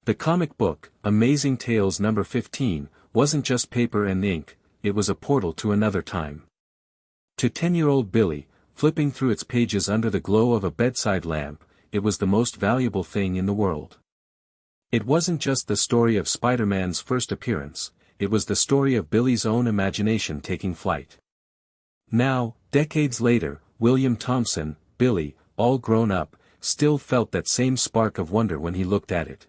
The comic book, Amazing Tales number 15, wasn't just paper and ink, it was a portal to another time. To 10-year-old Billy, flipping through its pages under the glow of a bedside lamp, it was the most valuable thing in the world. It wasn't just the story of Spider-Man's first appearance, it was the story of Billy's own imagination taking flight. Now, decades later, William Thompson, Billy, all grown up, still felt that same spark of wonder when he looked at it.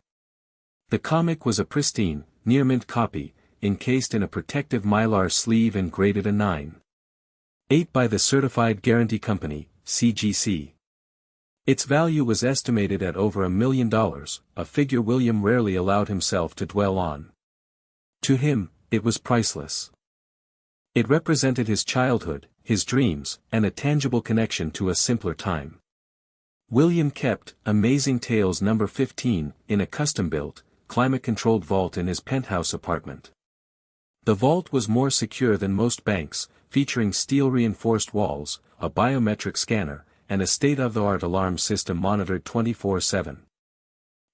The comic was a pristine, near-mint copy, encased in a protective mylar sleeve and graded a 9.8 by the Certified Guarantee Company, CGC. Its value was estimated at over $1 million, a figure William rarely allowed himself to dwell on. To him, it was priceless. It represented his childhood, his dreams, and a tangible connection to a simpler time. William kept Amazing Tales number 15 in a custom-built, climate-controlled vault in his penthouse apartment. The vault was more secure than most banks, featuring steel-reinforced walls, a biometric scanner, and a state-of-the-art alarm system monitored 24/7.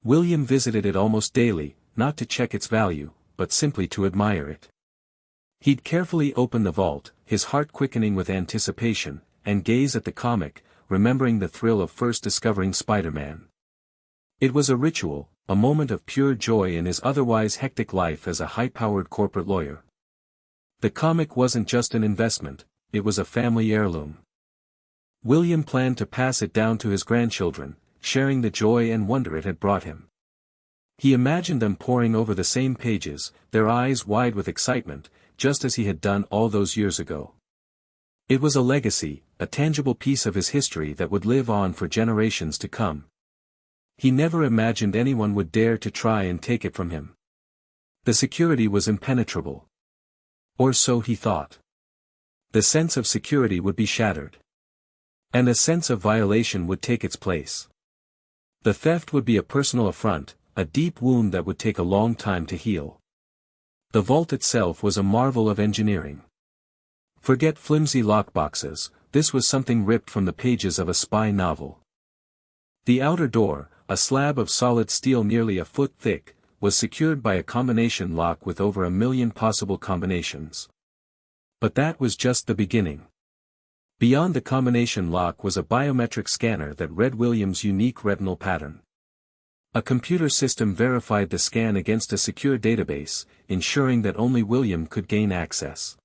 William visited it almost daily, not to check its value, but simply to admire it. He'd carefully open the vault, his heart quickening with anticipation, and gaze at the comic, remembering the thrill of first discovering Spider-Man. It was a ritual, a moment of pure joy in his otherwise hectic life as a high-powered corporate lawyer. The comic wasn't just an investment, it was a family heirloom. William planned to pass it down to his grandchildren, sharing the joy and wonder it had brought him. He imagined them poring over the same pages, their eyes wide with excitement, just as he had done all those years ago. It was a legacy, a tangible piece of his history that would live on for generations to come. He never imagined anyone would dare to try and take it from him. The security was impenetrable. Or so he thought. The sense of security would be shattered. And a sense of violation would take its place. The theft would be a personal affront, a deep wound that would take a long time to heal. The vault itself was a marvel of engineering. Forget flimsy lockboxes, this was something ripped from the pages of a spy novel. The outer door, a slab of solid steel nearly a foot thick, was secured by a combination lock with over 1 million possible combinations. But that was just the beginning. Beyond the combination lock was a biometric scanner that read William's unique retinal pattern. A computer system verified the scan against a secure database, ensuring that only William could gain access.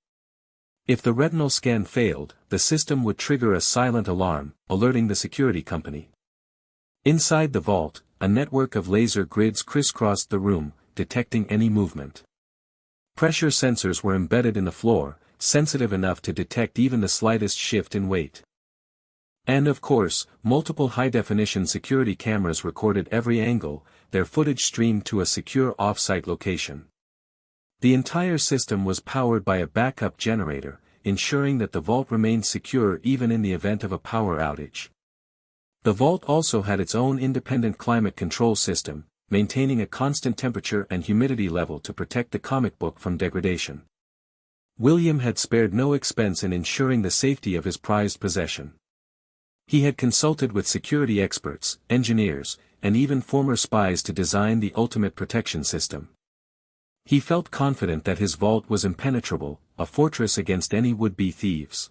If the retinal scan failed, the system would trigger a silent alarm, alerting the security company. Inside the vault, a network of laser grids crisscrossed the room, detecting any movement. Pressure sensors were embedded in the floor, sensitive enough to detect even the slightest shift in weight. And of course, multiple high-definition security cameras recorded every angle, their footage streamed to a secure off-site location. The entire system was powered by a backup generator, ensuring that the vault remained secure even in the event of a power outage. The vault also had its own independent climate control system, maintaining a constant temperature and humidity level to protect the comic book from degradation. William had spared no expense in ensuring the safety of his prized possession. He had consulted with security experts, engineers, and even former spies to design the ultimate protection system. He felt confident that his vault was impenetrable, a fortress against any would-be thieves.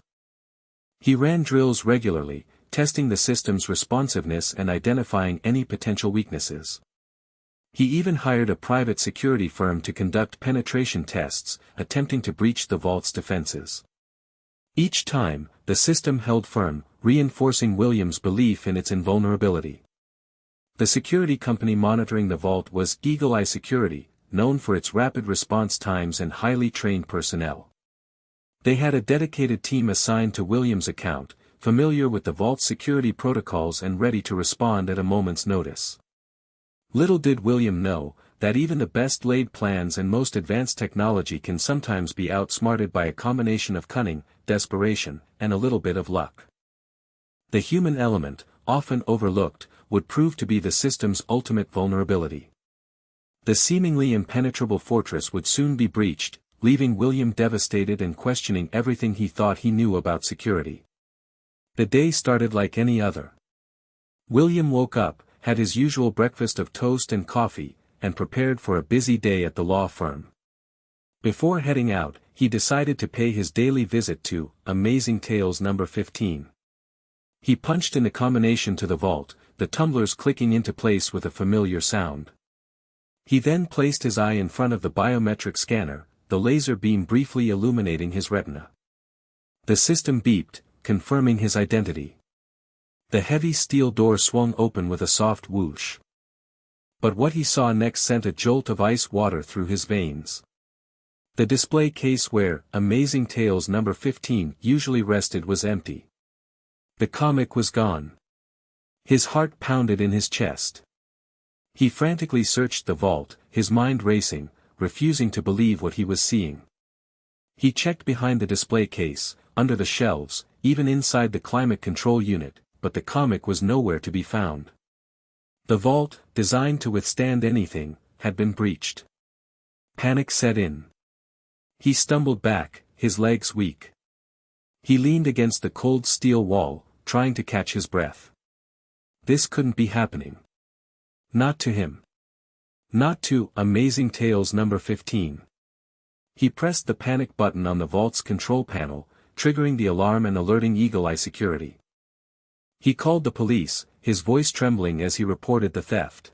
He ran drills regularly, testing the system's responsiveness and identifying any potential weaknesses. He even hired a private security firm to conduct penetration tests, attempting to breach the vault's defenses. Each time, the system held firm, reinforcing William's belief in its invulnerability. The security company monitoring the vault was Eagle Eye Security, known for its rapid response times and highly trained personnel. They had a dedicated team assigned to William's account, familiar with the vault's security protocols and ready to respond at a moment's notice. Little did William know, that even the best-laid plans and most advanced technology can sometimes be outsmarted by a combination of cunning, desperation, and a little bit of luck. The human element, often overlooked, would prove to be the system's ultimate vulnerability. The seemingly impenetrable fortress would soon be breached, leaving William devastated and questioning everything he thought he knew about security. The day started like any other. William woke up, had his usual breakfast of toast and coffee, and prepared for a busy day at the law firm. Before heading out, he decided to pay his daily visit to Amazing Tales number 15. He punched in the combination to the vault, the tumblers clicking into place with a familiar sound. He then placed his eye in front of the biometric scanner, the laser beam briefly illuminating his retina. The system beeped, confirming his identity. The heavy steel door swung open with a soft whoosh. But what he saw next sent a jolt of ice water through his veins. The display case where Amazing Tales number 15 usually rested was empty. The comic was gone. His heart pounded in his chest. He frantically searched the vault, his mind racing, refusing to believe what he was seeing. He checked behind the display case, under the shelves, even inside the climate control unit, but the comic was nowhere to be found. The vault, designed to withstand anything, had been breached. Panic set in. He stumbled back, his legs weak. He leaned against the cold steel wall, trying to catch his breath. This couldn't be happening. Not to him. Not to Amazing Tales number 15. He pressed the panic button on the vault's control panel, triggering the alarm and alerting Eagle Eye Security. He called the police, his voice trembling as he reported the theft.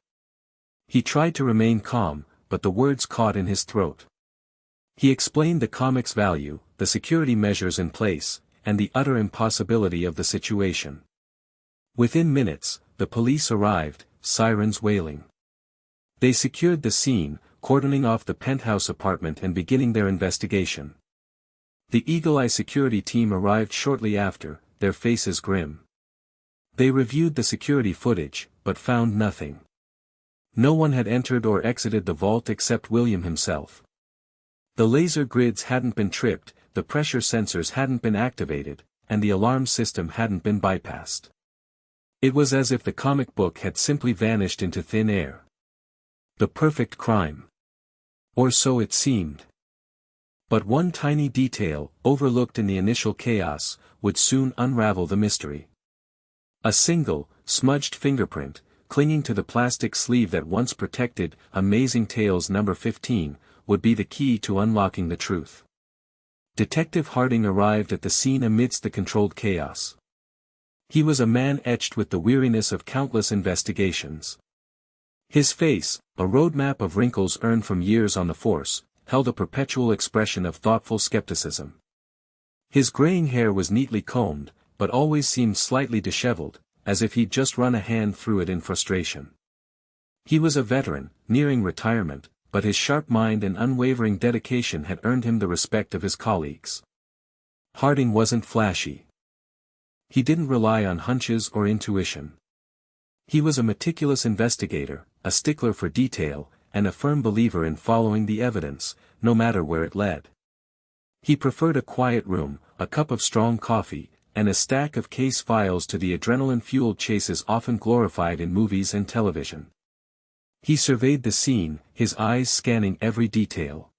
He tried to remain calm, but the words caught in his throat. He explained the comic's value, the security measures in place, and the utter impossibility of the situation. Within minutes, the police arrived, sirens wailing. They secured the scene, cordoning off the penthouse apartment and beginning their investigation. The Eagle Eye Security team arrived shortly after, their faces grim. They reviewed the security footage, but found nothing. No one had entered or exited the vault except William himself. The laser grids hadn't been tripped, the pressure sensors hadn't been activated, and the alarm system hadn't been bypassed. It was as if the comic book had simply vanished into thin air. The perfect crime. Or so it seemed. But one tiny detail, overlooked in the initial chaos, would soon unravel the mystery. A single, smudged fingerprint, clinging to the plastic sleeve that once protected Amazing Tales number 15, would be the key to unlocking the truth. Detective Harding arrived at the scene amidst the controlled chaos. He was a man etched with the weariness of countless investigations. His face, a roadmap of wrinkles earned from years on the force, held a perpetual expression of thoughtful skepticism. His graying hair was neatly combed, but always seemed slightly disheveled, as if he'd just run a hand through it in frustration. He was a veteran, nearing retirement, but his sharp mind and unwavering dedication had earned him the respect of his colleagues. Harding wasn't flashy. He didn't rely on hunches or intuition. He was a meticulous investigator, a stickler for detail, and a firm believer in following the evidence, no matter where it led. He preferred a quiet room, a cup of strong coffee, and a stack of case files to the adrenaline-fueled chases often glorified in movies and television. He surveyed the scene, his eyes scanning every detail.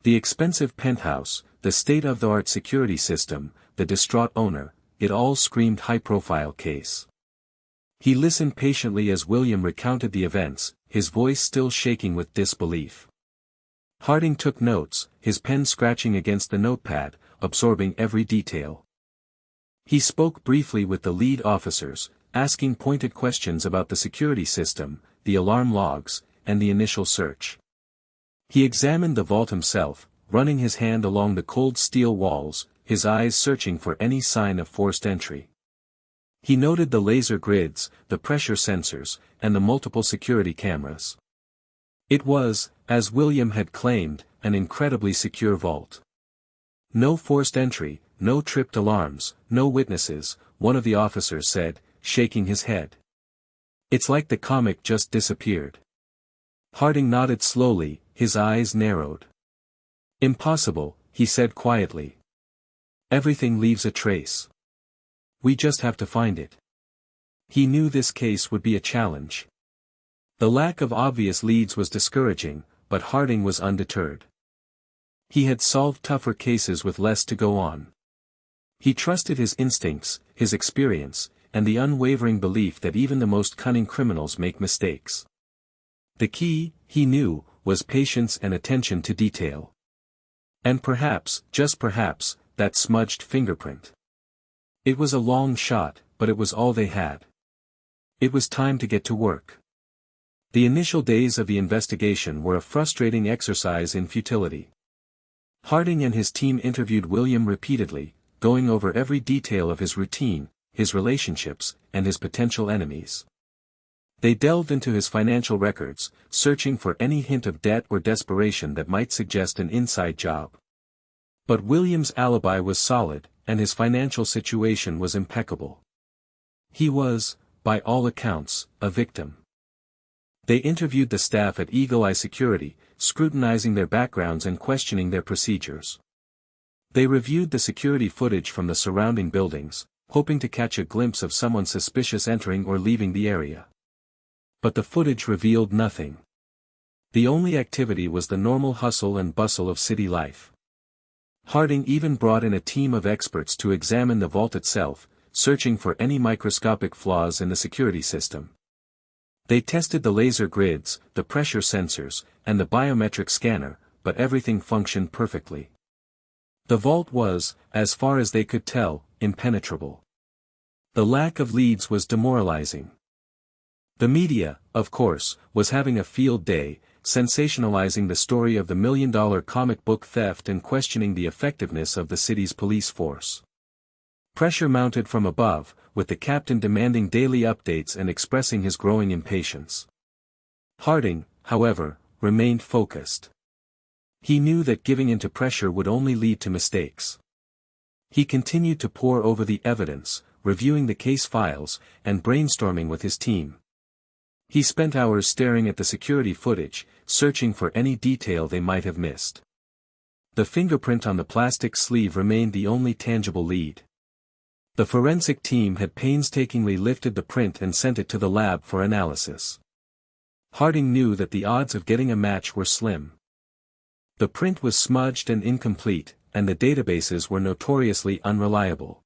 The expensive penthouse, the state-of-the-art security system, the distraught owner, it all screamed high-profile case. He listened patiently as William recounted the events, his voice still shaking with disbelief. Harding took notes, his pen scratching against the notepad, absorbing every detail. He spoke briefly with the lead officers, asking pointed questions about the security system, the alarm logs, and the initial search. He examined the vault himself, running his hand along the cold steel walls, his eyes searching for any sign of forced entry. He noted the laser grids, the pressure sensors, and the multiple security cameras. It was, as William had claimed, an incredibly secure vault. No forced entry, no tripped alarms, no witnesses, one of the officers said, shaking his head. It's like the comic just disappeared. Harding nodded slowly, his eyes narrowed. Impossible, he said quietly. Everything leaves a trace. We just have to find it. He knew this case would be a challenge. The lack of obvious leads was discouraging, but Harding was undeterred. He had solved tougher cases with less to go on. He trusted his instincts, his experience, and the unwavering belief that even the most cunning criminals make mistakes. The key, he knew, was patience and attention to detail. And perhaps, just perhaps, that smudged fingerprint. It was a long shot, but it was all they had. It was time to get to work. The initial days of the investigation were a frustrating exercise in futility. Harding and his team interviewed William repeatedly, going over every detail of his routine, his relationships, and his potential enemies. They delved into his financial records, searching for any hint of debt or desperation that might suggest an inside job. But William's alibi was solid, and his financial situation was impeccable. He was, by all accounts, a victim. They interviewed the staff at Eagle Eye Security, scrutinizing their backgrounds and questioning their procedures. They reviewed the security footage from the surrounding buildings, hoping to catch a glimpse of someone suspicious entering or leaving the area. But the footage revealed nothing. The only activity was the normal hustle and bustle of city life. Harding even brought in a team of experts to examine the vault itself, searching for any microscopic flaws in the security system. They tested the laser grids, the pressure sensors, and the biometric scanner, but everything functioned perfectly. The vault was, as far as they could tell, impenetrable. The lack of leads was demoralizing. The media, of course, was having a field day, sensationalizing the story of the million-dollar comic book theft and questioning the effectiveness of the city's police force. Pressure mounted from above, with the captain demanding daily updates and expressing his growing impatience. Harding, however, remained focused. He knew that giving in to pressure would only lead to mistakes. He continued to pore over the evidence, reviewing the case files, and brainstorming with his team. He spent hours staring at the security footage, searching for any detail they might have missed. The fingerprint on the plastic sleeve remained the only tangible lead. The forensic team had painstakingly lifted the print and sent it to the lab for analysis. Harding knew that the odds of getting a match were slim. The print was smudged and incomplete, and the databases were notoriously unreliable.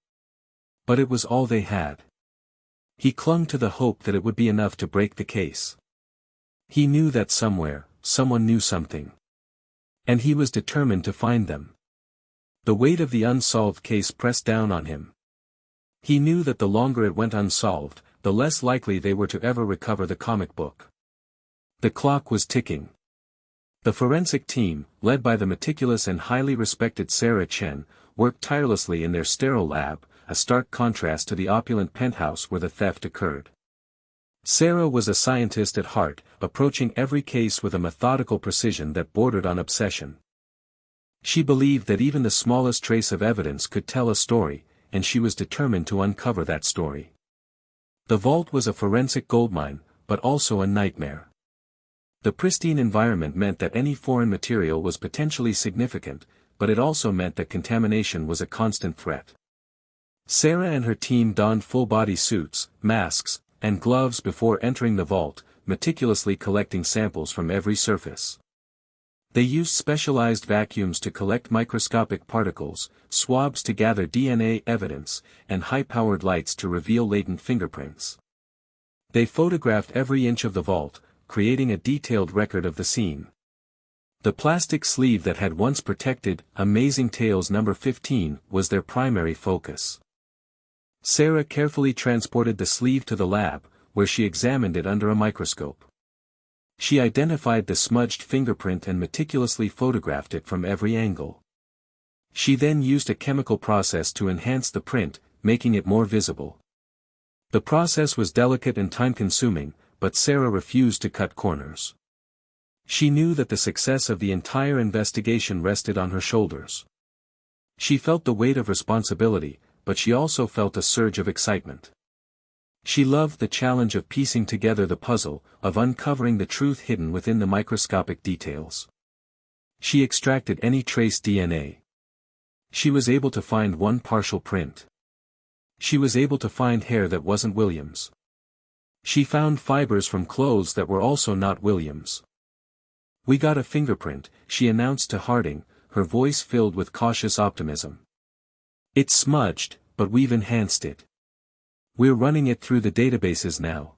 But it was all they had. He clung to the hope that it would be enough to break the case. He knew that somewhere, someone knew something. And he was determined to find them. The weight of the unsolved case pressed down on him. He knew that the longer it went unsolved, the less likely they were to ever recover the comic book. The clock was ticking. The forensic team, led by the meticulous and highly respected Sarah Chen, worked tirelessly in their sterile lab, a stark contrast to the opulent penthouse where the theft occurred. Sarah was a scientist at heart, approaching every case with a methodical precision that bordered on obsession. She believed that even the smallest trace of evidence could tell a story, and she was determined to uncover that story. The vault was a forensic goldmine, but also a nightmare. The pristine environment meant that any foreign material was potentially significant, but it also meant that contamination was a constant threat. Sarah and her team donned full-body suits, masks, and gloves before entering the vault, meticulously collecting samples from every surface. They used specialized vacuums to collect microscopic particles, swabs to gather DNA evidence, and high-powered lights to reveal latent fingerprints. They photographed every inch of the vault, creating a detailed record of the scene. The plastic sleeve that had once protected Amazing Tales No. 15 was their primary focus. Sarah carefully transported the sleeve to the lab, where she examined it under a microscope. She identified the smudged fingerprint and meticulously photographed it from every angle. She then used a chemical process to enhance the print, making it more visible. The process was delicate and time-consuming, but Sarah refused to cut corners. She knew that the success of the entire investigation rested on her shoulders. She felt the weight of responsibility, but she also felt a surge of excitement. She loved the challenge of piecing together the puzzle, of uncovering the truth hidden within the microscopic details. She extracted any trace DNA. She was able to find one partial print. She was able to find hair that wasn't Williams. She found fibers from clothes that were also not Williams. "We got a fingerprint," she announced to Harding, her voice filled with cautious optimism. "It's smudged, but we've enhanced it. We're running it through the databases now."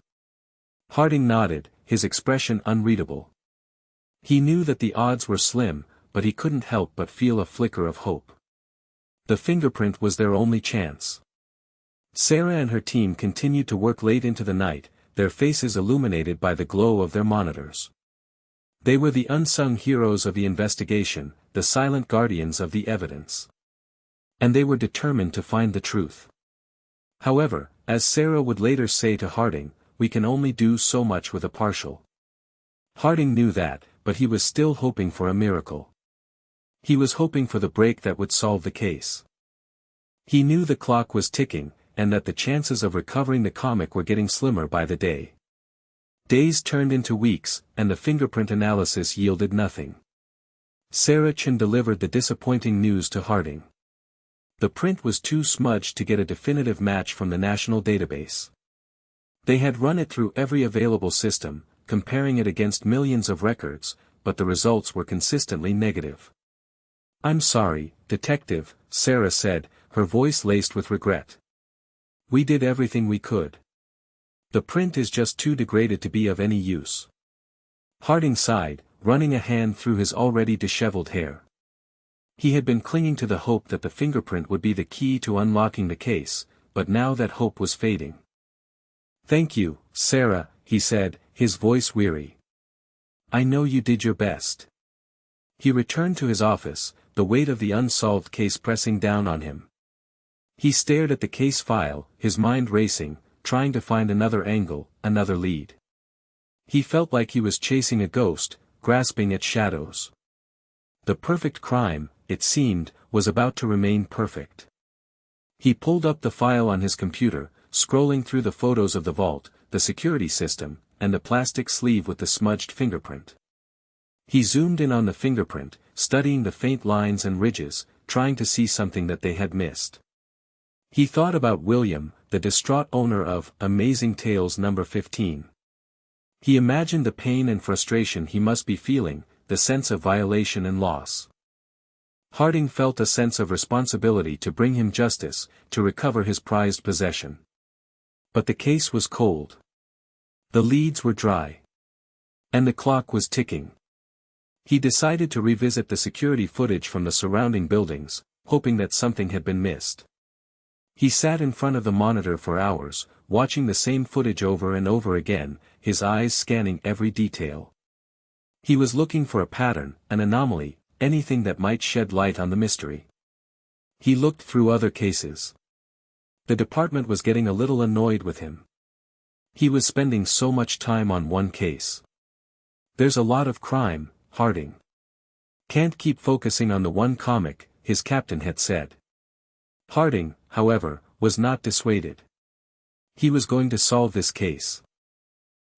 Harding nodded, his expression unreadable. He knew that the odds were slim, but he couldn't help but feel a flicker of hope. The fingerprint was their only chance. Sarah and her team continued to work late into the night, their faces illuminated by the glow of their monitors. They were the unsung heroes of the investigation, the silent guardians of the evidence. And they were determined to find the truth. However, as Sarah would later say to Harding, we can only do so much with a partial. Harding knew that, but he was still hoping for a miracle. He was hoping for the break that would solve the case. He knew the clock was ticking, and that the chances of recovering the comic were getting slimmer by the day. Days turned into weeks, and the fingerprint analysis yielded nothing. Sarah Chin delivered the disappointing news to Harding. The print was too smudged to get a definitive match from the national database. They had run it through every available system, comparing it against millions of records, but the results were consistently negative. "I'm sorry, Detective," Sarah said, her voice laced with regret. "We did everything we could. The print is just too degraded to be of any use." Harding sighed, running a hand through his already disheveled hair. He had been clinging to the hope that the fingerprint would be the key to unlocking the case, but now that hope was fading. "Thank you, Sarah," he said, his voice weary. "I know you did your best." He returned to his office, the weight of the unsolved case pressing down on him. He stared at the case file, his mind racing, trying to find another angle, another lead. He felt like he was chasing a ghost, grasping at shadows. The perfect crime, it seemed, was about to remain perfect. He pulled up the file on his computer, scrolling through the photos of the vault, the security system, and the plastic sleeve with the smudged fingerprint. He zoomed in on the fingerprint, studying the faint lines and ridges, trying to see something that they had missed. He thought about William, the distraught owner of Amazing Tales No. 15. He imagined the pain and frustration he must be feeling, the sense of violation and loss. Harding felt a sense of responsibility to bring him justice, to recover his prized possession. But the case was cold. The leads were dry. And the clock was ticking. He decided to revisit the security footage from the surrounding buildings, hoping that something had been missed. He sat in front of the monitor for hours, watching the same footage over and over again, his eyes scanning every detail. He was looking for a pattern, an anomaly, anything that might shed light on the mystery. He looked through other cases. The department was getting a little annoyed with him. He was spending so much time on one case. "There's a lot of crime, Harding. Can't keep focusing on the one comic," his captain had said. Harding, however, was not dissuaded. He was going to solve this case.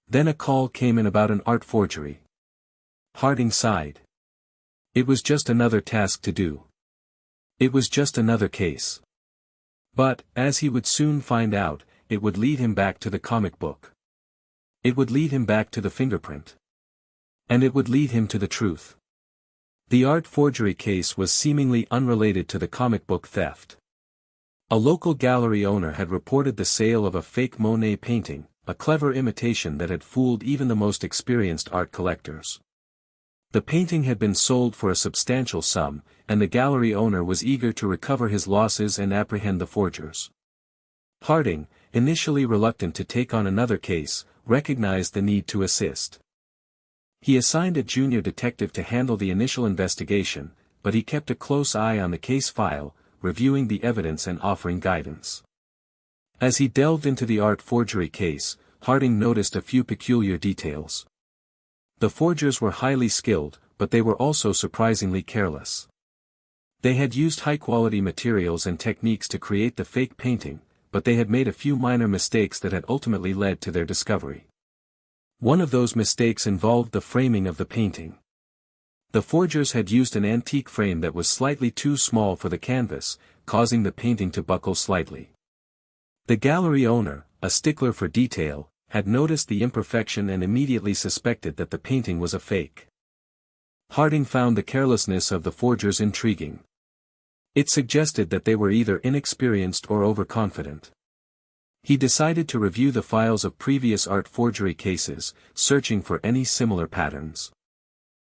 Then a call came in about an art forgery. Harding sighed. It was just another task to do. It was just another case. But, as he would soon find out, it would lead him back to the comic book. It would lead him back to the fingerprint. And it would lead him to the truth. The art forgery case was seemingly unrelated to the comic book theft. A local gallery owner had reported the sale of a fake Monet painting, a clever imitation that had fooled even the most experienced art collectors. The painting had been sold for a substantial sum, and the gallery owner was eager to recover his losses and apprehend the forgers. Harding, initially reluctant to take on another case, recognized the need to assist. He assigned a junior detective to handle the initial investigation, but he kept a close eye on the case file, reviewing the evidence and offering guidance. As he delved into the art forgery case, Harding noticed a few peculiar details. The forgers were highly skilled, but they were also surprisingly careless. They had used high-quality materials and techniques to create the fake painting, but they had made a few minor mistakes that had ultimately led to their discovery. One of those mistakes involved the framing of the painting. The forgers had used an antique frame that was slightly too small for the canvas, causing the painting to buckle slightly. The gallery owner, a stickler for detail, had noticed the imperfection and immediately suspected that the painting was a fake. Harding found the carelessness of the forgers intriguing. It suggested that they were either inexperienced or overconfident. He decided to review the files of previous art forgery cases, searching for any similar patterns.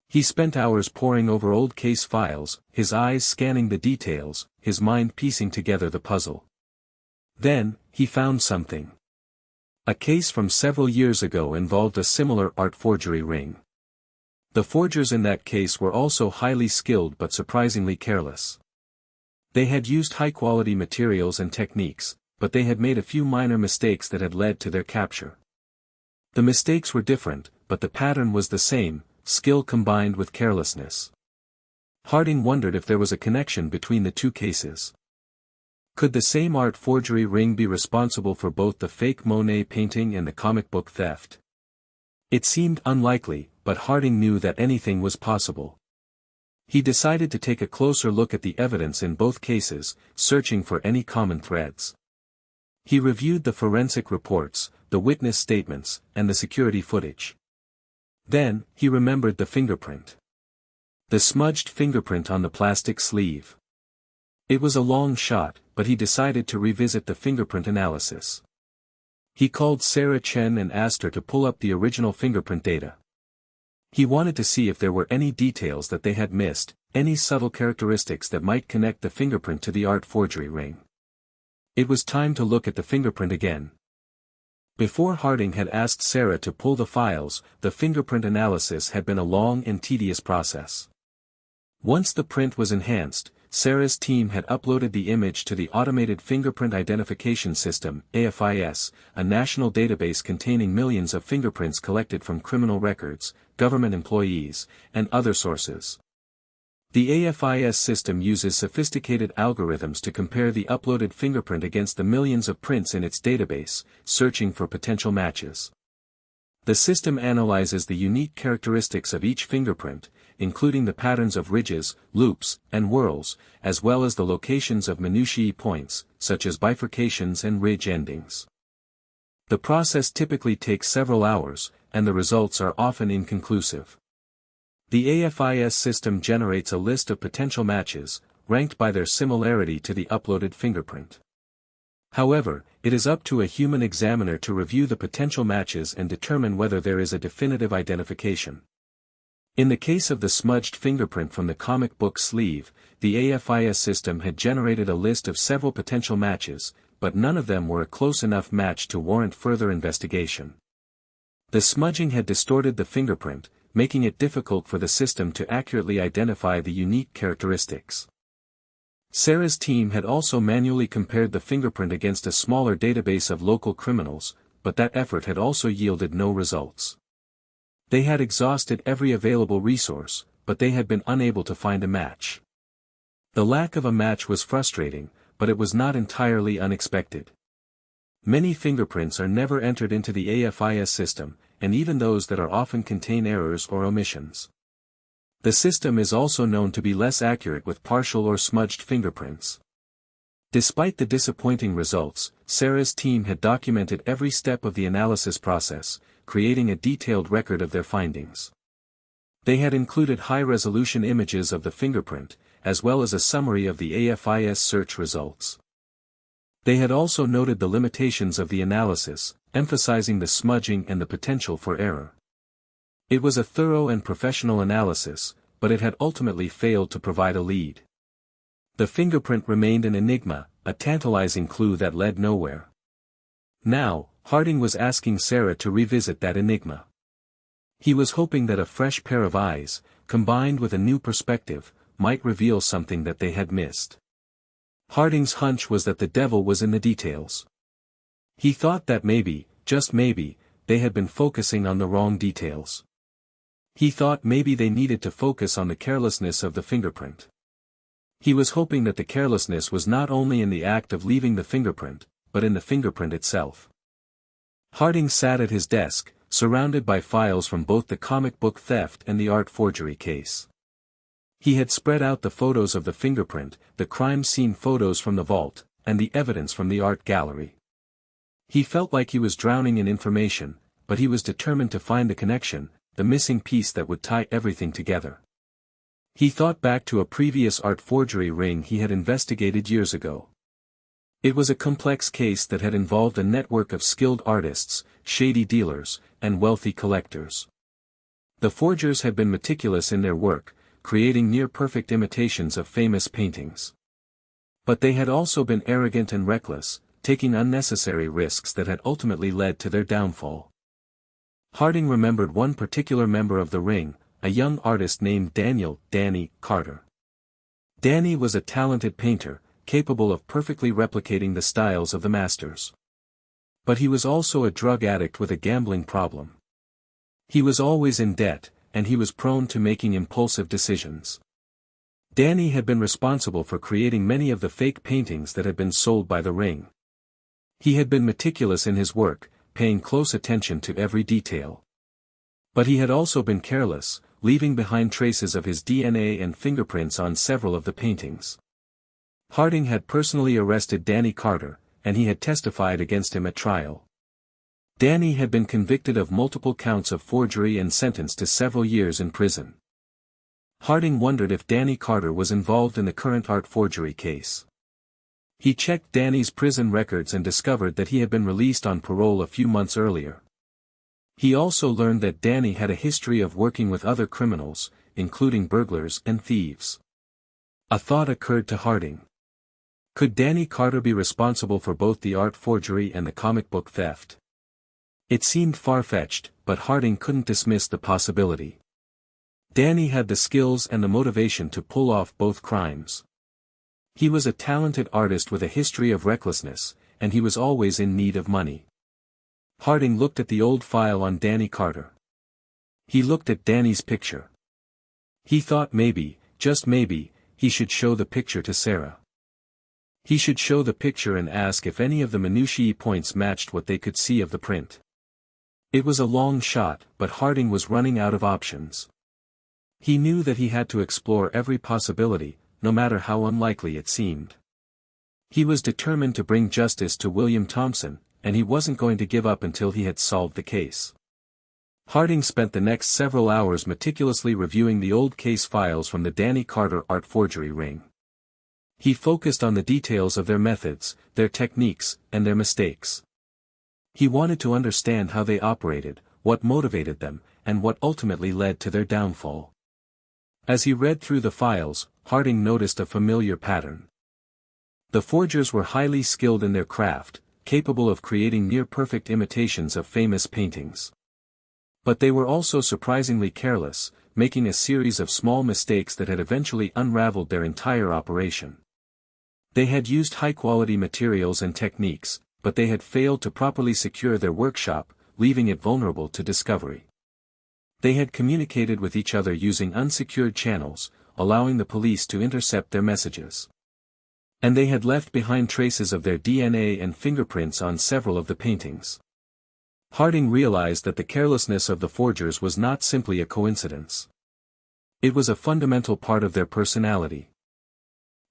He spent hours poring over old case files, his eyes scanning the details, his mind piecing together the puzzle. Then, he found something. A case from several years ago involved a similar art forgery ring. The forgers in that case were also highly skilled but surprisingly careless. They had used high-quality materials and techniques, but they had made a few minor mistakes that had led to their capture. The mistakes were different, but the pattern was the same: skill combined with carelessness. Harding wondered if there was a connection between the two cases. Could the same art forgery ring be responsible for both the fake Monet painting and the comic book theft? It seemed unlikely, but Harding knew that anything was possible. He decided to take a closer look at the evidence in both cases, searching for any common threads. He reviewed the forensic reports, the witness statements, and the security footage. Then, he remembered the fingerprint. The smudged fingerprint on the plastic sleeve. It was a long shot, but he decided to revisit the fingerprint analysis. He called Sarah Chen and asked her to pull up the original fingerprint data. He wanted to see if there were any details that they had missed, any subtle characteristics that might connect the fingerprint to the art forgery ring. It was time to look at the fingerprint again. Before Harding had asked Sarah to pull the files, the fingerprint analysis had been a long and tedious process. Once the print was enhanced, Sarah's team had uploaded the image to the Automated Fingerprint Identification System, AFIS, a national database containing millions of fingerprints collected from criminal records, government employees, and other sources. The AFIS system uses sophisticated algorithms to compare the uploaded fingerprint against the millions of prints in its database, searching for potential matches. The system analyzes the unique characteristics of each fingerprint, including the patterns of ridges, loops, and whorls, as well as the locations of minutiae points, such as bifurcations and ridge endings. The process typically takes several hours, and the results are often inconclusive. The AFIS system generates a list of potential matches, ranked by their similarity to the uploaded fingerprint. However, it is up to a human examiner to review the potential matches and determine whether there is a definitive identification. In the case of the smudged fingerprint from the comic book sleeve, the AFIS system had generated a list of several potential matches, but none of them were a close enough match to warrant further investigation. The smudging had distorted the fingerprint, making it difficult for the system to accurately identify the unique characteristics. Sarah's team had also manually compared the fingerprint against a smaller database of local criminals, but that effort had also yielded no results. They had exhausted every available resource, but they had been unable to find a match. The lack of a match was frustrating, but it was not entirely unexpected. Many fingerprints are never entered into the AFIS system, and even those that are often contain errors or omissions. The system is also known to be less accurate with partial or smudged fingerprints. Despite the disappointing results, Sarah's team had documented every step of the analysis process, creating a detailed record of their findings. They had included high-resolution images of the fingerprint, as well as a summary of the AFIS search results. They had also noted the limitations of the analysis, emphasizing the smudging and the potential for error. It was a thorough and professional analysis, but it had ultimately failed to provide a lead. The fingerprint remained an enigma, a tantalizing clue that led nowhere. Now, Harding was asking Sarah to revisit that enigma. He was hoping that a fresh pair of eyes, combined with a new perspective, might reveal something that they had missed. Harding's hunch was that the devil was in the details. He thought that maybe, just maybe, they had been focusing on the wrong details. He thought maybe they needed to focus on the carelessness of the fingerprint. He was hoping that the carelessness was not only in the act of leaving the fingerprint, but in the fingerprint itself. Harding sat at his desk, surrounded by files from both the comic book theft and the art forgery case. He had spread out the photos of the fingerprint, the crime scene photos from the vault, and the evidence from the art gallery. He felt like he was drowning in information, but he was determined to find the connection, the missing piece that would tie everything together. He thought back to a previous art forgery ring he had investigated years ago. It was a complex case that had involved a network of skilled artists, shady dealers, and wealthy collectors. The forgers had been meticulous in their work, creating near-perfect imitations of famous paintings. But they had also been arrogant and reckless, taking unnecessary risks that had ultimately led to their downfall. Harding remembered one particular member of the ring, a young artist named Danny Carter. Danny was a talented painter, capable of perfectly replicating the styles of the masters. But he was also a drug addict with a gambling problem. He was always in debt, and he was prone to making impulsive decisions. Danny had been responsible for creating many of the fake paintings that had been sold by the ring. He had been meticulous in his work, paying close attention to every detail. But he had also been careless, leaving behind traces of his DNA and fingerprints on several of the paintings. Harding had personally arrested Danny Carter, and he had testified against him at trial. Danny had been convicted of multiple counts of forgery and sentenced to several years in prison. Harding wondered if Danny Carter was involved in the current art forgery case. He checked Danny's prison records and discovered that he had been released on parole a few months earlier. He also learned that Danny had a history of working with other criminals, including burglars and thieves. A thought occurred to Harding. Could Danny Carter be responsible for both the art forgery and the comic book theft? It seemed far-fetched, but Harding couldn't dismiss the possibility. Danny had the skills and the motivation to pull off both crimes. He was a talented artist with a history of recklessness, and he was always in need of money. Harding looked at the old file on Danny Carter. He looked at Danny's picture. He thought maybe, just maybe, he should show the picture to Sarah. He should show the picture and ask if any of the minutiae points matched what they could see of the print. It was a long shot, but Harding was running out of options. He knew that he had to explore every possibility, no matter how unlikely it seemed. He was determined to bring justice to William Thompson, and he wasn't going to give up until he had solved the case. Harding spent the next several hours meticulously reviewing the old case files from the Danny Carter art forgery ring. He focused on the details of their methods, their techniques, and their mistakes. He wanted to understand how they operated, what motivated them, and what ultimately led to their downfall. As he read through the files, Harding noticed a familiar pattern. The forgers were highly skilled in their craft, capable of creating near-perfect imitations of famous paintings. But they were also surprisingly careless, making a series of small mistakes that had eventually unraveled their entire operation. They had used high-quality materials and techniques, but they had failed to properly secure their workshop, leaving it vulnerable to discovery. They had communicated with each other using unsecured channels, allowing the police to intercept their messages. And they had left behind traces of their DNA and fingerprints on several of the paintings. Harding realized that the carelessness of the forgers was not simply a coincidence. It was a fundamental part of their personality.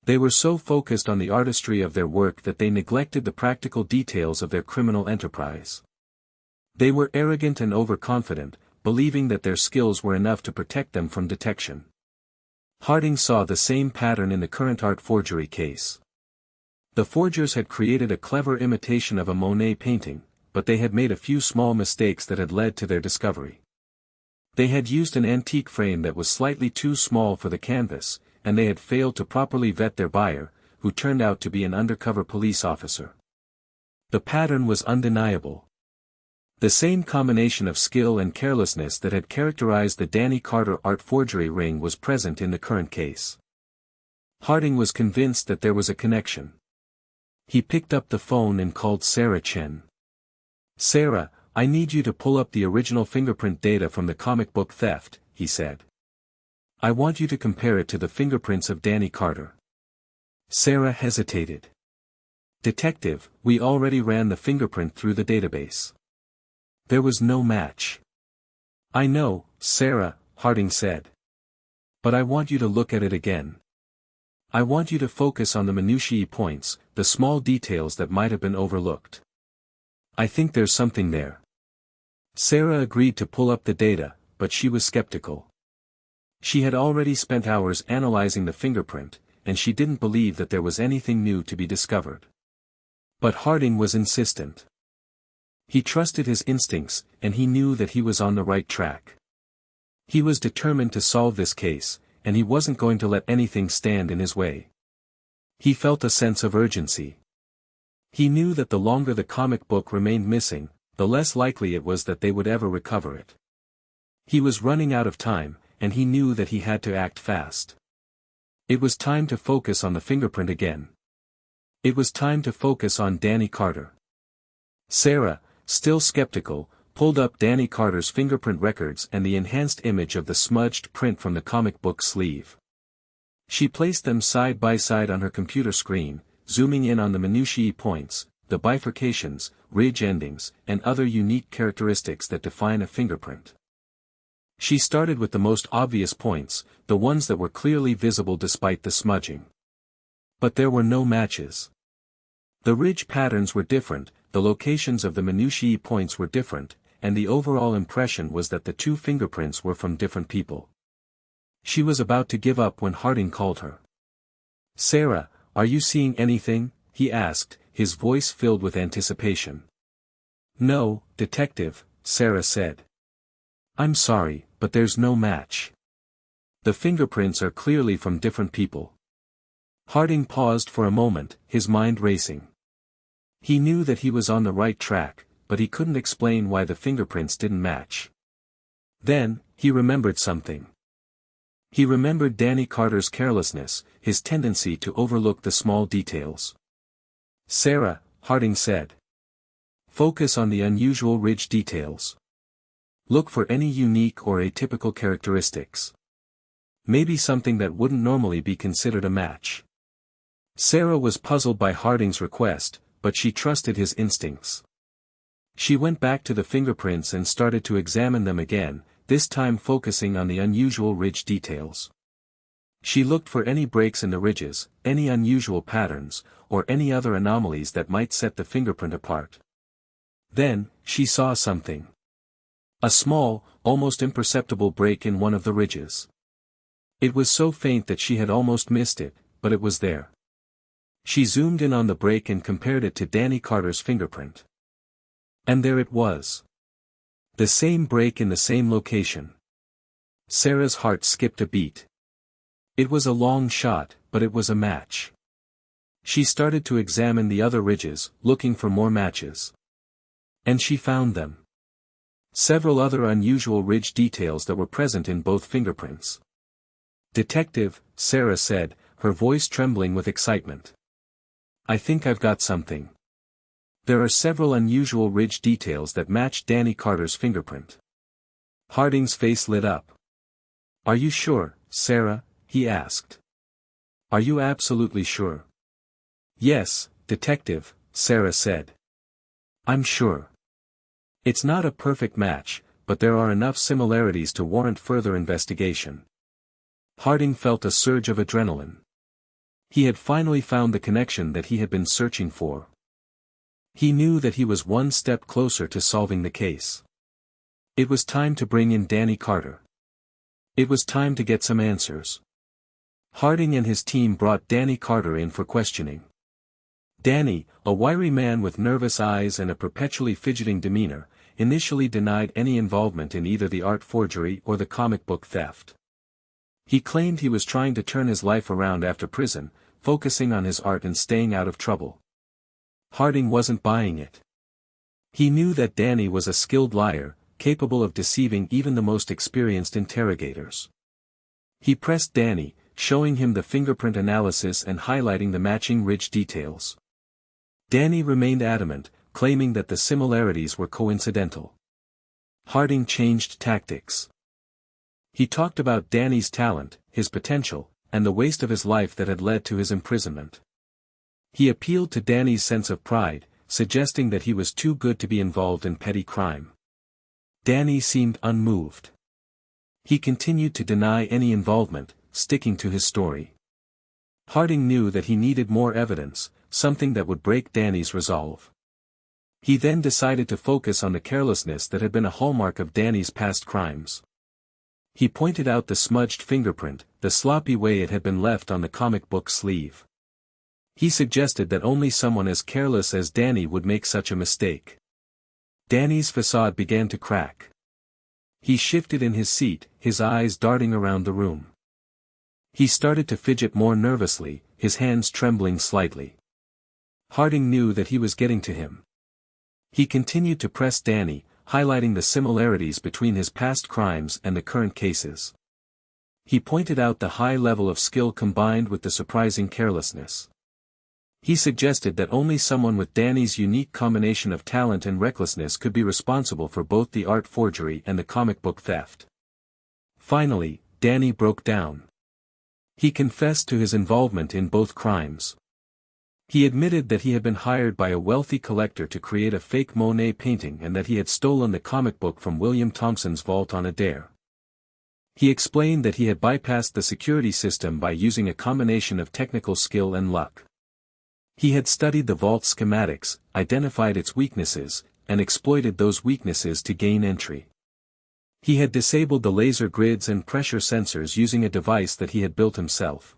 They were so focused on the artistry of their work that they neglected the practical details of their criminal enterprise. They were arrogant and overconfident, believing that their skills were enough to protect them from detection. Harding saw the same pattern in the current art forgery case. The forgers had created a clever imitation of a Monet painting, but they had made a few small mistakes that had led to their discovery. They had used an antique frame that was slightly too small for the canvas, and they had failed to properly vet their buyer, who turned out to be an undercover police officer. The pattern was undeniable. The same combination of skill and carelessness that had characterized the Danny Carter art forgery ring was present in the current case. Harding was convinced that there was a connection. He picked up the phone and called Sarah Chen. "Sarah, I need you to pull up the original fingerprint data from the comic book theft," he said. "I want you to compare it to the fingerprints of Danny Carter." Sarah hesitated. "Detective, we already ran the fingerprint through the database. There was no match." "I know, Sarah," Harding said. "But I want you to look at it again. I want you to focus on the minutiae points, the small details that might have been overlooked. I think there's something there." Sarah agreed to pull up the data, but she was skeptical. She had already spent hours analyzing the fingerprint, and she didn't believe that there was anything new to be discovered. But Harding was insistent. He trusted his instincts, and he knew that he was on the right track. He was determined to solve this case, and he wasn't going to let anything stand in his way. He felt a sense of urgency. He knew that the longer the comic book remained missing, the less likely it was that they would ever recover it. He was running out of time, and he knew that he had to act fast. It was time to focus on the fingerprint again. It was time to focus on Danny Carter. Sarah, still skeptical, pulled up Danny Carter's fingerprint records and the enhanced image of the smudged print from the comic book sleeve. She placed them side by side on her computer screen, zooming in on the minutiae points, the bifurcations, ridge endings, and other unique characteristics that define a fingerprint. She started with the most obvious points, the ones that were clearly visible despite the smudging. But there were no matches. The ridge patterns were different, the locations of the minutiae points were different, and the overall impression was that the two fingerprints were from different people. She was about to give up when Harding called her. "Sarah, are you seeing anything?" he asked, his voice filled with anticipation. "No, Detective," Sarah said. "I'm sorry, but there's no match. The fingerprints are clearly from different people." Harding paused for a moment, his mind racing. He knew that he was on the right track, but he couldn't explain why the fingerprints didn't match. Then, he remembered something. He remembered Danny Carter's carelessness, his tendency to overlook the small details. "Sarah," Harding said. "Focus on the unusual ridge details. Look for any unique or atypical characteristics. Maybe something that wouldn't normally be considered a match." Sarah was puzzled by Harding's request, but she trusted his instincts. She went back to the fingerprints and started to examine them again, this time focusing on the unusual ridge details. She looked for any breaks in the ridges, any unusual patterns, or any other anomalies that might set the fingerprint apart. Then, she saw something. A small, almost imperceptible break in one of the ridges. It was so faint that she had almost missed it, but it was there. She zoomed in on the break and compared it to Danny Carter's fingerprint. And there it was. The same break in the same location. Sarah's heart skipped a beat. It was a long shot, but it was a match. She started to examine the other ridges, looking for more matches. And she found them. Several other unusual ridge details that were present in both fingerprints. "Detective," Sarah said, her voice trembling with excitement. "I think I've got something. There are several unusual ridge details that match Danny Carter's fingerprint." Harding's face lit up. "Are you sure, Sarah?" he asked. "Are you absolutely sure?" "Yes, Detective," Sarah said. "I'm sure. It's not a perfect match, but there are enough similarities to warrant further investigation." Harding felt a surge of adrenaline. He had finally found the connection that he had been searching for. He knew that he was one step closer to solving the case. It was time to bring in Danny Carter. It was time to get some answers. Harding and his team brought Danny Carter in for questioning. Danny, a wiry man with nervous eyes and a perpetually fidgeting demeanor, initially denied any involvement in either the art forgery or the comic book theft. He claimed he was trying to turn his life around after prison, focusing on his art and staying out of trouble. Harding wasn't buying it. He knew that Danny was a skilled liar, capable of deceiving even the most experienced interrogators. He pressed Danny, showing him the fingerprint analysis and highlighting the matching ridge details. Danny remained adamant, claiming that the similarities were coincidental. Harding changed tactics. He talked about Danny's talent, his potential, and the waste of his life that had led to his imprisonment. He appealed to Danny's sense of pride, suggesting that he was too good to be involved in petty crime. Danny seemed unmoved. He continued to deny any involvement, sticking to his story. Harding knew that he needed more evidence, something that would break Danny's resolve. He then decided to focus on the carelessness that had been a hallmark of Danny's past crimes. He pointed out the smudged fingerprint, the sloppy way it had been left on the comic book sleeve. He suggested that only someone as careless as Danny would make such a mistake. Danny's facade began to crack. He shifted in his seat, his eyes darting around the room. He started to fidget more nervously, his hands trembling slightly. Harding knew that he was getting to him. He continued to press Danny, highlighting the similarities between his past crimes and the current cases. He pointed out the high level of skill combined with the surprising carelessness. He suggested that only someone with Danny's unique combination of talent and recklessness could be responsible for both the art forgery and the comic book theft. Finally, Danny broke down. He confessed to his involvement in both crimes. He admitted that he had been hired by a wealthy collector to create a fake Monet painting and that he had stolen the comic book from William Thompson's vault on a dare. He explained that he had bypassed the security system by using a combination of technical skill and luck. He had studied the vault schematics, identified its weaknesses, and exploited those weaknesses to gain entry. He had disabled the laser grids and pressure sensors using a device that he had built himself.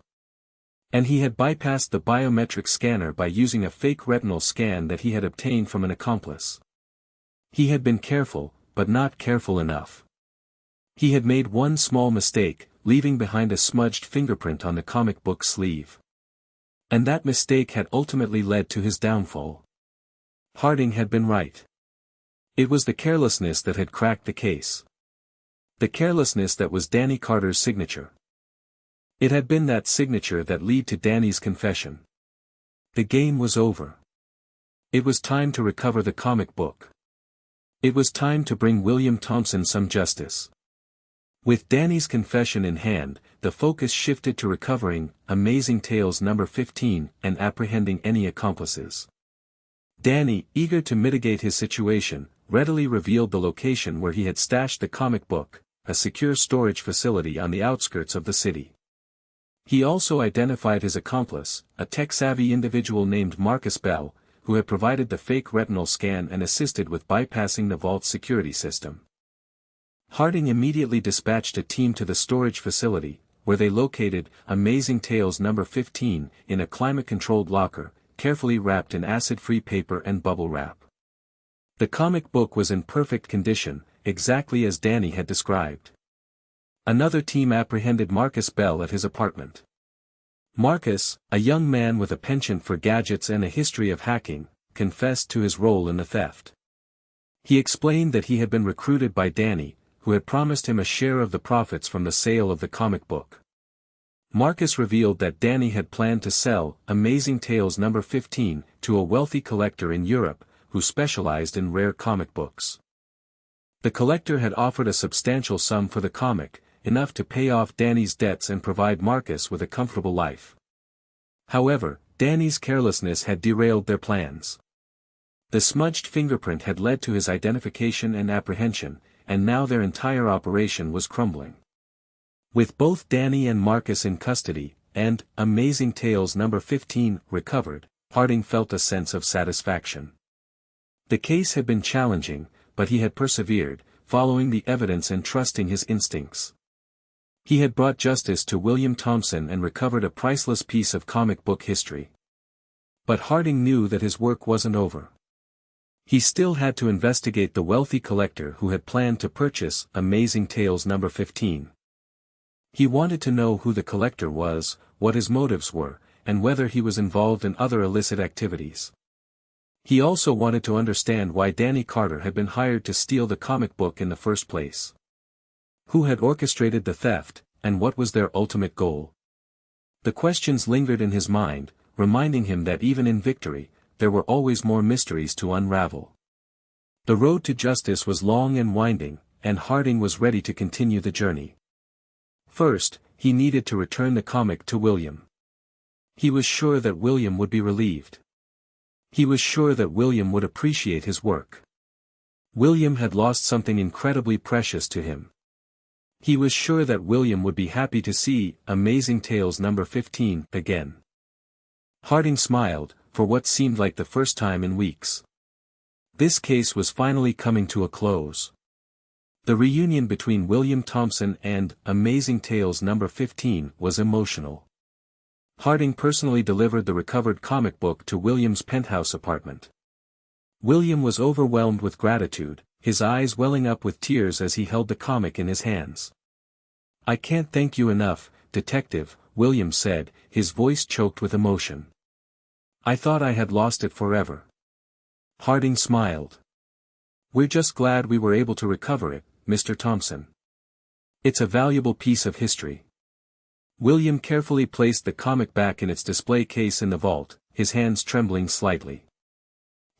And he had bypassed the biometric scanner by using a fake retinal scan that he had obtained from an accomplice. He had been careful, but not careful enough. He had made one small mistake, leaving behind a smudged fingerprint on the comic book sleeve. And that mistake had ultimately led to his downfall. Harding had been right. It was the carelessness that had cracked the case. The carelessness that was Danny Carter's signature. It had been that signature that led to Danny's confession. The game was over. It was time to recover the comic book. It was time to bring William Thompson some justice. With Danny's confession in hand, the focus shifted to recovering Amazing Tales number 15 and apprehending any accomplices. Danny, eager to mitigate his situation, readily revealed the location where he had stashed the comic book, a secure storage facility on the outskirts of the city. He also identified his accomplice, a tech-savvy individual named Marcus Bell, who had provided the fake retinal scan and assisted with bypassing the vault's security system. Harding immediately dispatched a team to the storage facility, where they located Amazing Tales number 15 in a climate-controlled locker, carefully wrapped in acid-free paper and bubble wrap. The comic book was in perfect condition, exactly as Danny had described. Another team apprehended Marcus Bell at his apartment. Marcus, a young man with a penchant for gadgets and a history of hacking, confessed to his role in the theft. He explained that he had been recruited by Danny, who had promised him a share of the profits from the sale of the comic book. Marcus revealed that Danny had planned to sell Amazing Tales number 15 to a wealthy collector in Europe, who specialized in rare comic books. The collector had offered a substantial sum for the comic, enough to pay off Danny's debts and provide Marcus with a comfortable life. However, Danny's carelessness had derailed their plans. The smudged fingerprint had led to his identification and apprehension, and now their entire operation was crumbling. With both Danny and Marcus in custody, and Amazing Tales number 15 recovered, Harding felt a sense of satisfaction. The case had been challenging, but he had persevered, following the evidence and trusting his instincts. He had brought justice to William Thompson and recovered a priceless piece of comic book history. But Harding knew that his work wasn't over. He still had to investigate the wealthy collector who had planned to purchase Amazing Tales number 15. He wanted to know who the collector was, what his motives were, and whether he was involved in other illicit activities. He also wanted to understand why Danny Carter had been hired to steal the comic book in the first place. Who had orchestrated the theft, and what was their ultimate goal? The questions lingered in his mind, reminding him that even in victory, there were always more mysteries to unravel. The road to justice was long and winding, and Harding was ready to continue the journey. First, he needed to return the comic to William. He was sure that William would be relieved. He was sure that William would appreciate his work. William had lost something incredibly precious to him. He was sure that William would be happy to see Amazing Tales number 15 again. Harding smiled, for what seemed like the first time in weeks. This case was finally coming to a close. The reunion between William Thompson and Amazing Tales number 15 was emotional. Harding personally delivered the recovered comic book to William's penthouse apartment. William was overwhelmed with gratitude, his eyes welling up with tears as he held the comic in his hands. "I can't thank you enough, Detective," William said, his voice choked with emotion. "I thought I had lost it forever." Harding smiled. "We're just glad we were able to recover it, Mr. Thompson. It's a valuable piece of history." William carefully placed the comic back in its display case in the vault, his hands trembling slightly.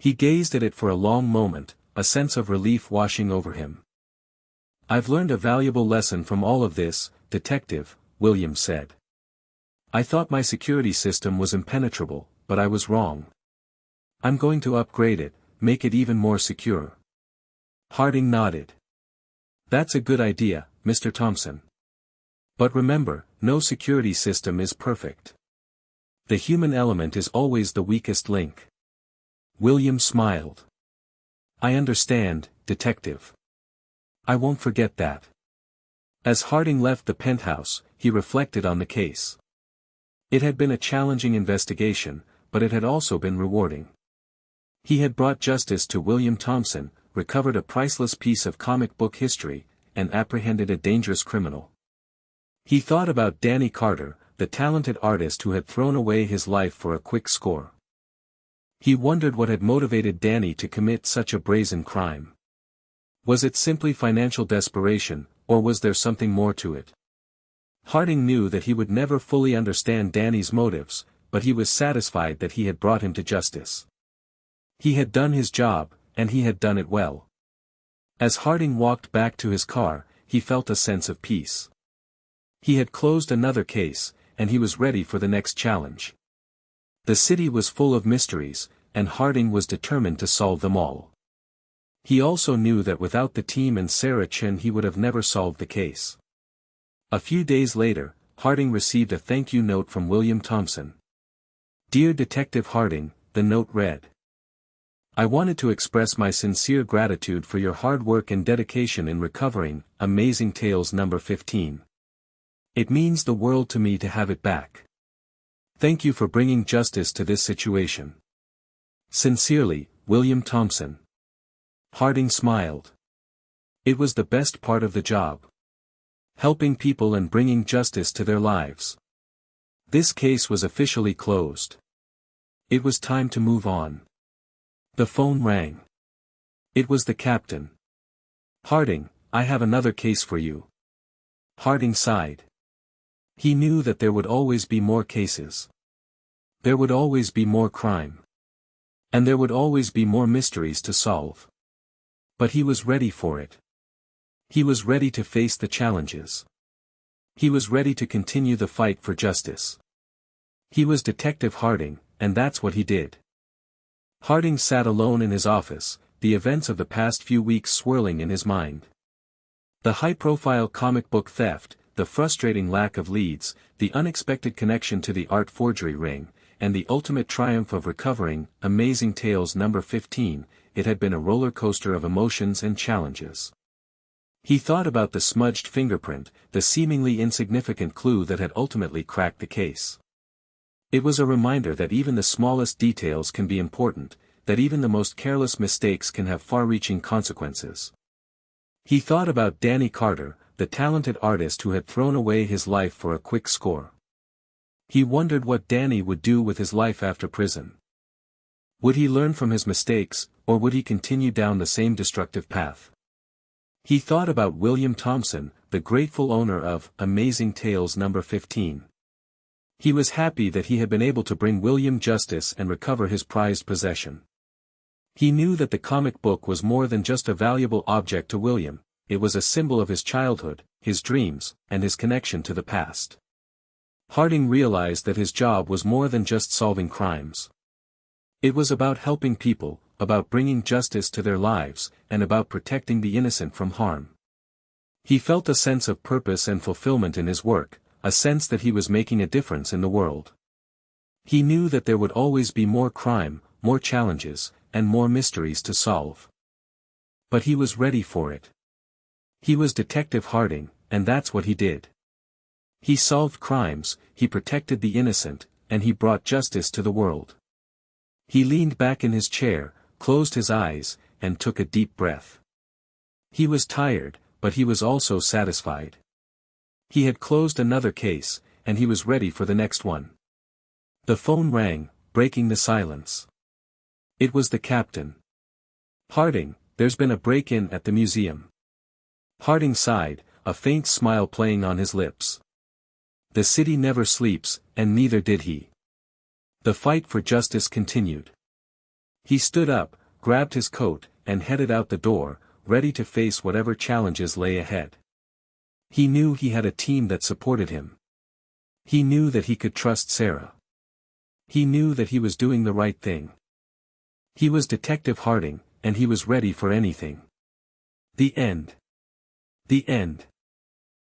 He gazed at it for a long moment, a sense of relief washing over him. "I've learned a valuable lesson from all of this, Detective," William said. "I thought my security system was impenetrable, but I was wrong. I'm going to upgrade it, make it even more secure." Harding nodded. "That's a good idea, Mr. Thompson. But remember, no security system is perfect. The human element is always the weakest link." William smiled. "I understand, Detective. I won't forget that." As Harding left the penthouse, he reflected on the case. It had been a challenging investigation, but it had also been rewarding. He had brought justice to William Thompson, recovered a priceless piece of comic book history, and apprehended a dangerous criminal. He thought about Danny Carter, the talented artist who had thrown away his life for a quick score. He wondered what had motivated Danny to commit such a brazen crime. Was it simply financial desperation, or was there something more to it? Harding knew that he would never fully understand Danny's motives, but he was satisfied that he had brought him to justice. He had done his job, and he had done it well. As Harding walked back to his car, he felt a sense of peace. He had closed another case, and he was ready for the next challenge. The city was full of mysteries, and Harding was determined to solve them all. He also knew that without the team and Sarah Chen he would have never solved the case. A few days later, Harding received a thank you note from William Thompson. "Dear Detective Harding," the note read. "I wanted to express my sincere gratitude for your hard work and dedication in recovering Amazing Tales number 15. It means the world to me to have it back. Thank you for bringing justice to this situation. Sincerely, William Thompson." Harding smiled. It was the best part of the job. Helping people and bringing justice to their lives. This case was officially closed. It was time to move on. The phone rang. It was the captain. "Harding, I have another case for you." Harding sighed. He knew that there would always be more cases. There would always be more crime. And there would always be more mysteries to solve. But he was ready for it. He was ready to face the challenges. He was ready to continue the fight for justice. He was Detective Harding, and that's what he did. Harding sat alone in his office, the events of the past few weeks swirling in his mind. The high-profile comic book theft, the frustrating lack of leads, the unexpected connection to the art forgery ring, and the ultimate triumph of recovering Amazing Tales number 15, it had been a roller coaster of emotions and challenges. He thought about the smudged fingerprint, the seemingly insignificant clue that had ultimately cracked the case. It was a reminder that even the smallest details can be important, that even the most careless mistakes can have far-reaching consequences. He thought about Danny Carter, the talented artist who had thrown away his life for a quick score. He wondered what Danny would do with his life after prison. Would he learn from his mistakes, or would he continue down the same destructive path? He thought about William Thompson, the grateful owner of Amazing Tales number 15. He was happy that he had been able to bring William justice and recover his prized possession. He knew that the comic book was more than just a valuable object to William, it was a symbol of his childhood, his dreams, and his connection to the past. Harding realized that his job was more than just solving crimes. It was about helping people, about bringing justice to their lives, and about protecting the innocent from harm. He felt a sense of purpose and fulfillment in his work, a sense that he was making a difference in the world. He knew that there would always be more crime, more challenges, and more mysteries to solve. But he was ready for it. He was Detective Harding, and that's what he did. He solved crimes, he protected the innocent, and he brought justice to the world. He leaned back in his chair, closed his eyes, and took a deep breath. He was tired, but he was also satisfied. He had closed another case, and he was ready for the next one. The phone rang, breaking the silence. It was the captain. "Harding, there's been a break-in at the museum." Harding sighed, a faint smile playing on his lips. The city never sleeps, and neither did he. The fight for justice continued. He stood up, grabbed his coat, and headed out the door, ready to face whatever challenges lay ahead. He knew he had a team that supported him. He knew that he could trust Sarah. He knew that he was doing the right thing. He was Detective Harding, and he was ready for anything. The end. The end.